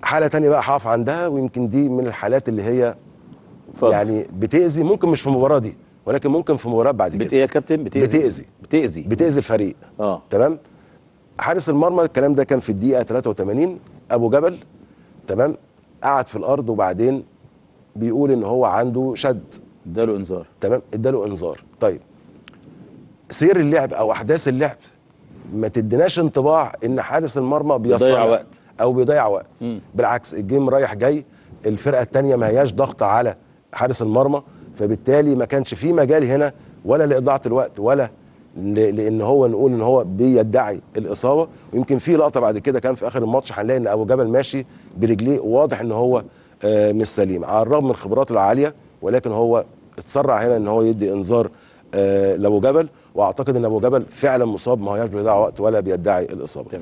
حاله تانية بقى هقف عندها، ويمكن دي من الحالات اللي هي اتفضل. يعني بتاذي، ممكن مش في المباراه دي ولكن ممكن في مباراه بعد كده. ايه يا كابتن؟ بتاذي الفريق. تمام. حارس المرمى الكلام ده كان في الدقيقه 83. ابو جبل تمام قعد في الارض، وبعدين بيقول ان هو عنده شد. اداله انذار. تمام، اداله انذار. طيب سير اللعب او احداث اللعب ما تديناش انطباع ان حارس المرمى بيضيع وقت او بيضيع وقت. بالعكس، الجيم رايح جاي، الفرقه الثانيه ما هياش ضاغطه على حارس المرمى، فبالتالي ما كانش في مجال هنا ولا لاضاعه الوقت ولا لان هو نقول ان هو بيدعي الاصابه. ويمكن في لقطه بعد كده كان في اخر الماتش هنلاقي ان ابو جبل ماشي برجليه، واضح ان هو مش سليم على الرغم من خبراته العاليه، ولكن هو اتسرع هنا ان هو يدي انذار لابو جبل. واعتقد ان ابو جبل فعلا مصاب، ما هياش بيضيع وقت ولا بيدعي الاصابه.